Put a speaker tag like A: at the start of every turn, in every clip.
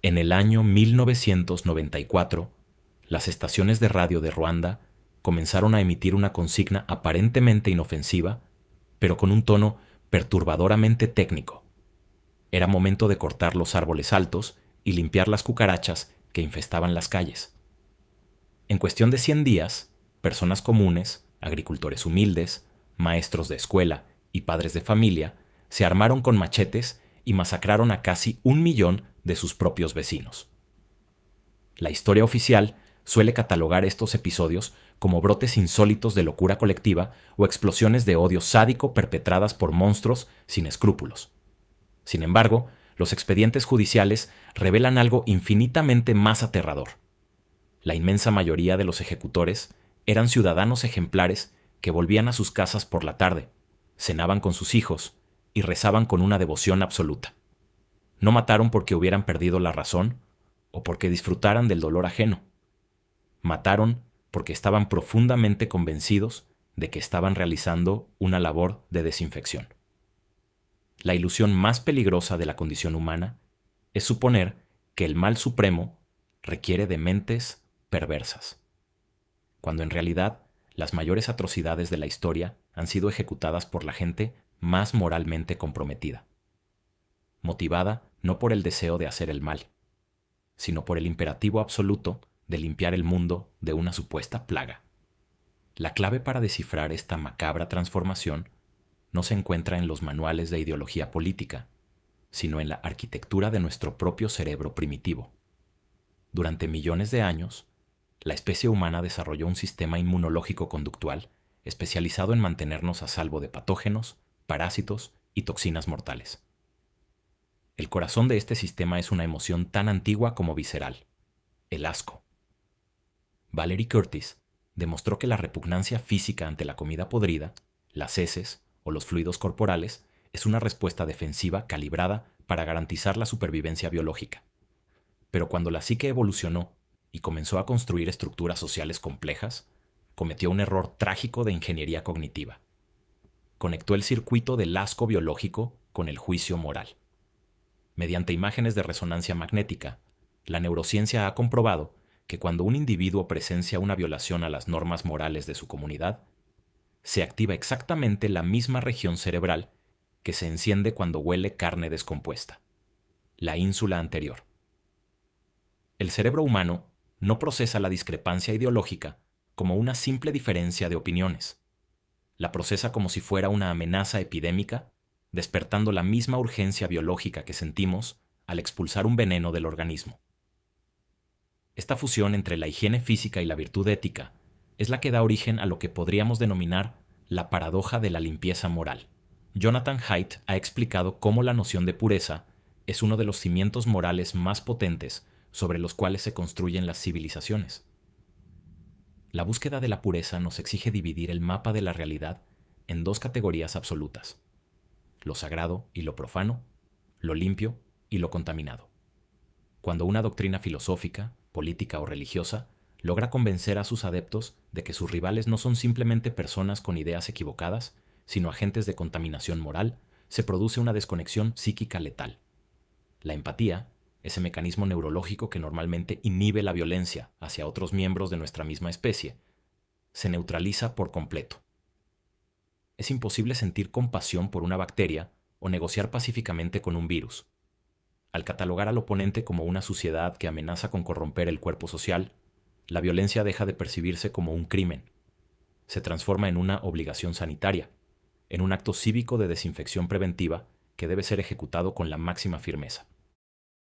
A: En el año 1994, las estaciones de radio de Ruanda comenzaron a emitir una consigna aparentemente inofensiva, pero con un tono perturbadoramente técnico. Era momento de cortar los árboles altos y limpiar las cucarachas que infestaban las calles. En cuestión de 100 días, personas comunes, agricultores humildes, maestros de escuela y padres de familia se armaron con machetes y masacraron a casi 1 millón de sus propios vecinos. La historia oficial suele catalogar estos episodios como brotes insólitos de locura colectiva o explosiones de odio sádico perpetradas por monstruos sin escrúpulos. Sin embargo, los expedientes judiciales revelan algo infinitamente más aterrador. La inmensa mayoría de los ejecutores eran ciudadanos ejemplares que volvían a sus casas por la tarde, cenaban con sus hijos y rezaban con una devoción absoluta. No mataron porque hubieran perdido la razón o porque disfrutaran del dolor ajeno. Mataron porque estaban profundamente convencidos de que estaban realizando una labor de desinfección. La ilusión más peligrosa de la condición humana es suponer que el mal supremo requiere de mentes perversas, cuando en realidad las mayores atrocidades de la historia han sido ejecutadas por la gente más moralmente comprometida, motivada no por el deseo de hacer el mal, sino por el imperativo absoluto de limpiar el mundo de una supuesta plaga. La clave para descifrar esta macabra transformación no se encuentra en los manuales de ideología política, sino en la arquitectura de nuestro propio cerebro primitivo. Durante millones de años, la especie humana desarrolló un sistema inmunológico conductual especializado en mantenernos a salvo de patógenos, parásitos y toxinas mortales. El corazón de este sistema es una emoción tan antigua como visceral: el asco. Valerie Curtis demostró que la repugnancia física ante la comida podrida, las heces o los fluidos corporales es una respuesta defensiva calibrada para garantizar la supervivencia biológica. Pero cuando la psique evolucionó y comenzó a construir estructuras sociales complejas, cometió un error trágico de ingeniería cognitiva. Conectó el circuito del asco biológico con el juicio moral. Mediante imágenes de resonancia magnética, la neurociencia ha comprobado que cuando un individuo presencia una violación a las normas morales de su comunidad, se activa exactamente la misma región cerebral que se enciende cuando huele carne descompuesta, la ínsula anterior. El cerebro humano no procesa la discrepancia ideológica como una simple diferencia de opiniones. La procesa como si fuera una amenaza epidémica, despertando la misma urgencia biológica que sentimos al expulsar un veneno del organismo. Esta fusión entre la higiene física y la virtud ética es la que da origen a lo que podríamos denominar la paradoja de la limpieza moral. Jonathan Haidt ha explicado cómo la noción de pureza es uno de los cimientos morales más potentes sobre los cuales se construyen las civilizaciones. La búsqueda de la pureza nos exige dividir el mapa de la realidad en dos categorías absolutas: lo sagrado y lo profano, lo limpio y lo contaminado. Cuando una doctrina filosófica, política o religiosa logra convencer a sus adeptos de que sus rivales no son simplemente personas con ideas equivocadas, sino agentes de contaminación moral, se produce una desconexión psíquica letal. La empatía, ese mecanismo neurológico que normalmente inhibe la violencia hacia otros miembros de nuestra misma especie, se neutraliza por completo. Es imposible sentir compasión por una bacteria o negociar pacíficamente con un virus. Al catalogar al oponente como una suciedad que amenaza con corromper el cuerpo social, la violencia deja de percibirse como un crimen. Se transforma en una obligación sanitaria, en un acto cívico de desinfección preventiva que debe ser ejecutado con la máxima firmeza.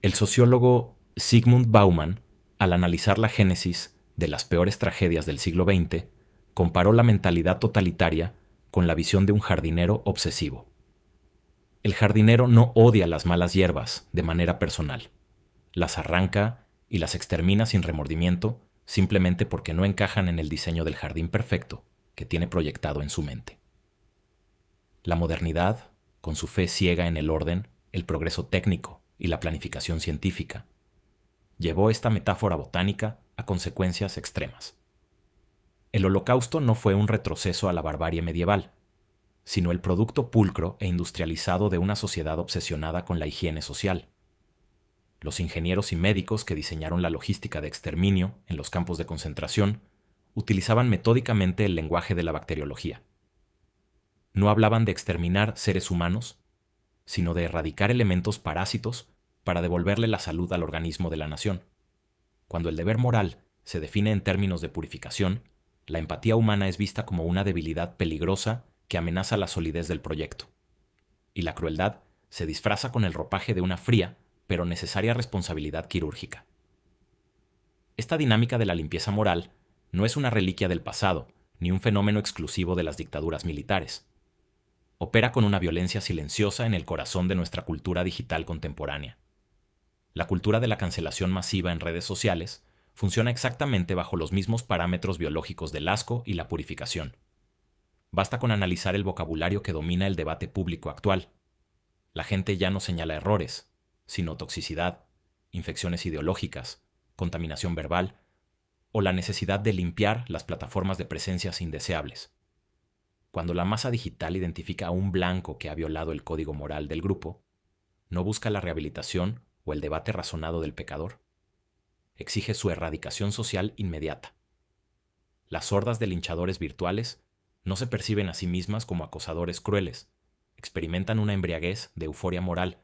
A: El sociólogo Zygmunt Bauman, al analizar la génesis de las peores tragedias del siglo XX, comparó la mentalidad totalitaria con la visión de un jardinero obsesivo. El jardinero no odia las malas hierbas de manera personal. Las arranca y las extermina sin remordimiento simplemente porque no encajan en el diseño del jardín perfecto que tiene proyectado en su mente. La modernidad, con su fe ciega en el orden, el progreso técnico y la planificación científica, llevó esta metáfora botánica a consecuencias extremas. El Holocausto no fue un retroceso a la barbarie medieval, sino el producto pulcro e industrializado de una sociedad obsesionada con la higiene social. Los ingenieros y médicos que diseñaron la logística de exterminio en los campos de concentración utilizaban metódicamente el lenguaje de la bacteriología. No hablaban de exterminar seres humanos, sino de erradicar elementos parásitos para devolverle la salud al organismo de la nación. Cuando el deber moral se define en términos de purificación, la empatía humana es vista como una debilidad peligrosa que amenaza la solidez del proyecto. Y la crueldad se disfraza con el ropaje de una fría, pero necesaria responsabilidad quirúrgica. Esta dinámica de la limpieza moral no es una reliquia del pasado, ni un fenómeno exclusivo de las dictaduras militares. Opera con una violencia silenciosa en el corazón de nuestra cultura digital contemporánea. La cultura de la cancelación masiva en redes sociales funciona exactamente bajo los mismos parámetros biológicos del asco y la purificación. Basta con analizar el vocabulario que domina el debate público actual. La gente ya no señala errores, sino toxicidad, infecciones ideológicas, contaminación verbal o la necesidad de limpiar las plataformas de presencias indeseables. Cuando la masa digital identifica a un blanco que ha violado el código moral del grupo, no busca la rehabilitación o el debate razonado del pecador. Exige su erradicación social inmediata. Las hordas de linchadores virtuales no se perciben a sí mismas como acosadores crueles, experimentan una embriaguez de euforia moral,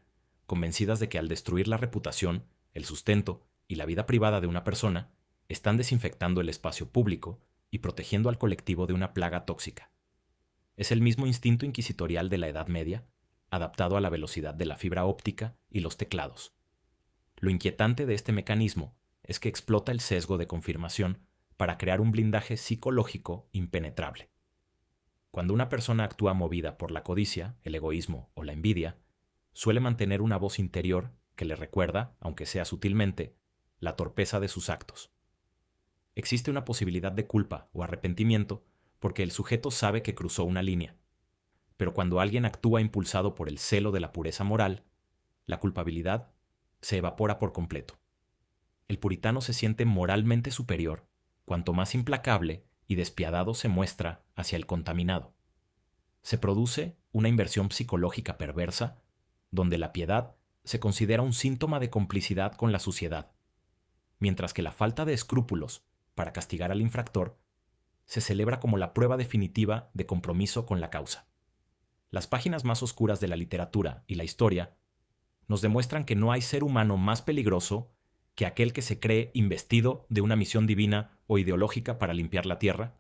A: convencidas de que al destruir la reputación, el sustento y la vida privada de una persona, están desinfectando el espacio público y protegiendo al colectivo de una plaga tóxica. Es el mismo instinto inquisitorial de la Edad Media, adaptado a la velocidad de la fibra óptica y los teclados. Lo inquietante de este mecanismo es que explota el sesgo de confirmación para crear un blindaje psicológico impenetrable. Cuando una persona actúa movida por la codicia, el egoísmo o la envidia, suele mantener una voz interior que le recuerda, aunque sea sutilmente, la torpeza de sus actos. Existe una posibilidad de culpa o arrepentimiento porque el sujeto sabe que cruzó una línea. Pero cuando alguien actúa impulsado por el celo de la pureza moral, la culpabilidad se evapora por completo. El puritano se siente moralmente superior cuanto más implacable y despiadado se muestra hacia el contaminado. Se produce una inversión psicológica perversa donde la piedad se considera un síntoma de complicidad con la suciedad, mientras que la falta de escrúpulos para castigar al infractor se celebra como la prueba definitiva de compromiso con la causa. Las páginas más oscuras de la literatura y la historia nos demuestran que no hay ser humano más peligroso que aquel que se cree investido de una misión divina o ideológica para limpiar la tierra,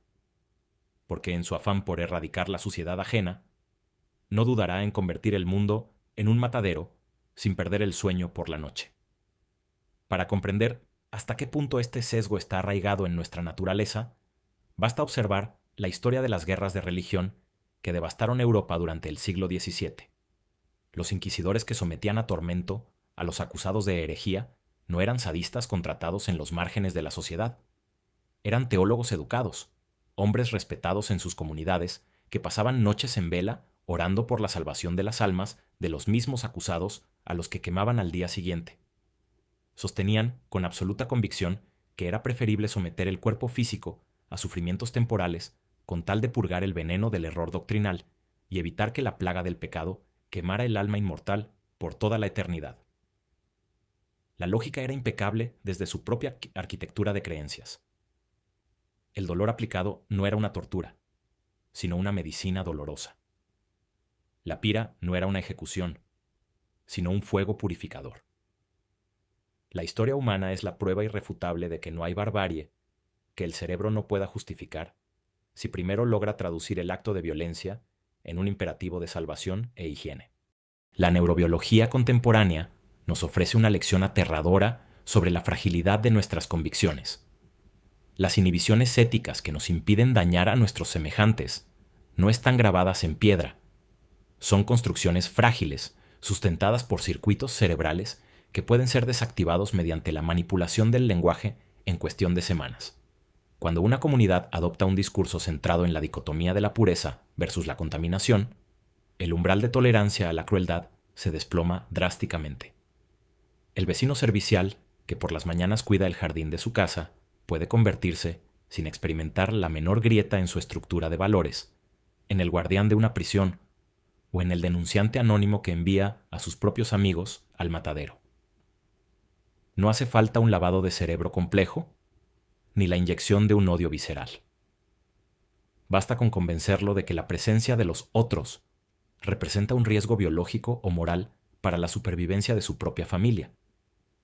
A: porque en su afán por erradicar la suciedad ajena, no dudará en convertir el mundo en un matadero sin perder el sueño por la noche. Para comprender hasta qué punto este sesgo está arraigado en nuestra naturaleza, basta observar la historia de las guerras de religión que devastaron Europa durante el siglo XVII. Los inquisidores que sometían a tormento a los acusados de herejía no eran sadistas contratados en los márgenes de la sociedad. Eran teólogos educados, hombres respetados en sus comunidades que pasaban noches en vela orando por la salvación de las almas de los mismos acusados a los que quemaban al día siguiente. Sostenían con absoluta convicción que era preferible someter el cuerpo físico a sufrimientos temporales con tal de purgar el veneno del error doctrinal y evitar que la plaga del pecado quemara el alma inmortal por toda la eternidad. La lógica era impecable desde su propia arquitectura de creencias. El dolor aplicado no era una tortura, sino una medicina dolorosa. La pira no era una ejecución, sino un fuego purificador. La historia humana es la prueba irrefutable de que no hay barbarie que el cerebro no pueda justificar si primero logra traducir el acto de violencia en un imperativo de salvación e higiene. La neurobiología contemporánea nos ofrece una lección aterradora sobre la fragilidad de nuestras convicciones. Las inhibiciones éticas que nos impiden dañar a nuestros semejantes no están grabadas en piedra. Son construcciones frágiles, sustentadas por circuitos cerebrales que pueden ser desactivados mediante la manipulación del lenguaje en cuestión de semanas. Cuando una comunidad adopta un discurso centrado en la dicotomía de la pureza versus la contaminación, el umbral de tolerancia a la crueldad se desploma drásticamente. El vecino servicial, que por las mañanas cuida el jardín de su casa, puede convertirse, sin experimentar la menor grieta en su estructura de valores, en el guardián de una prisión o en el denunciante anónimo que envía a sus propios amigos al matadero. No hace falta un lavado de cerebro complejo, ni la inyección de un odio visceral. Basta con convencerlo de que la presencia de los otros representa un riesgo biológico o moral para la supervivencia de su propia familia,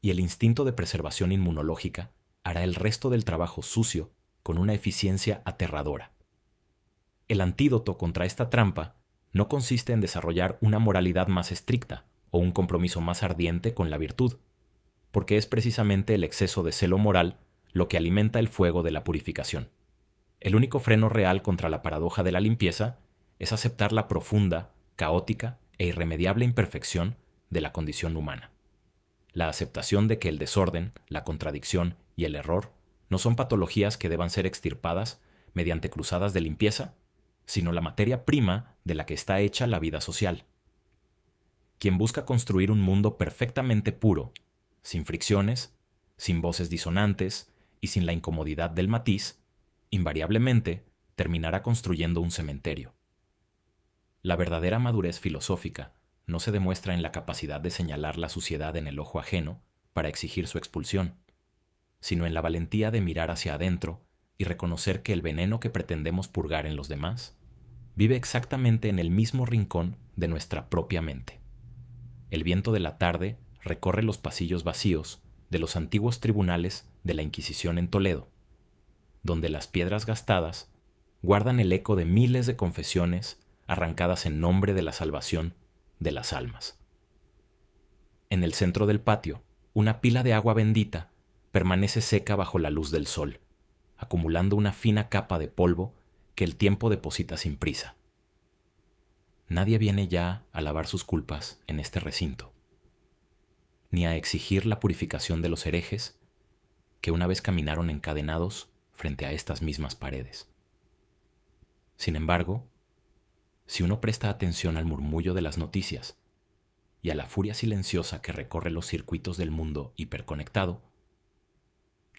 A: y el instinto de preservación inmunológica hará el resto del trabajo sucio con una eficiencia aterradora. El antídoto contra esta trampa no consiste en desarrollar una moralidad más estricta o un compromiso más ardiente con la virtud, porque es precisamente el exceso de celo moral lo que alimenta el fuego de la purificación. El único freno real contra la paradoja de la limpieza es aceptar la profunda, caótica e irremediable imperfección de la condición humana. La aceptación de que el desorden, la contradicción y el error no son patologías que deban ser extirpadas mediante cruzadas de limpieza, sino la materia prima de la que está hecha la vida social. Quien busca construir un mundo perfectamente puro, sin fricciones, sin voces disonantes y sin la incomodidad del matiz, invariablemente terminará construyendo un cementerio. La verdadera madurez filosófica no se demuestra en la capacidad de señalar la suciedad en el ojo ajeno para exigir su expulsión, sino en la valentía de mirar hacia adentro y reconocer que el veneno que pretendemos purgar en los demás vive exactamente en el mismo rincón de nuestra propia mente. El viento de la tarde recorre los pasillos vacíos de los antiguos tribunales de la Inquisición en Toledo, donde las piedras gastadas guardan el eco de miles de confesiones arrancadas en nombre de la salvación de las almas. En el centro del patio, una pila de agua bendita permanece seca bajo la luz del sol, acumulando una fina capa de polvo que el tiempo deposita sin prisa. Nadie viene ya a lavar sus culpas en este recinto, ni a exigir la purificación de los herejes que una vez caminaron encadenados frente a estas mismas paredes. Sin embargo, si uno presta atención al murmullo de las noticias y a la furia silenciosa que recorre los circuitos del mundo hiperconectado,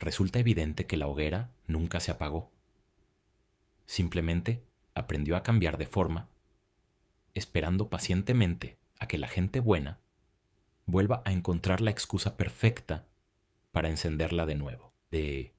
A: resulta evidente que la hoguera nunca se apagó. Simplemente aprendió a cambiar de forma, esperando pacientemente a que la gente buena vuelva a encontrar la excusa perfecta para encenderla de nuevo. De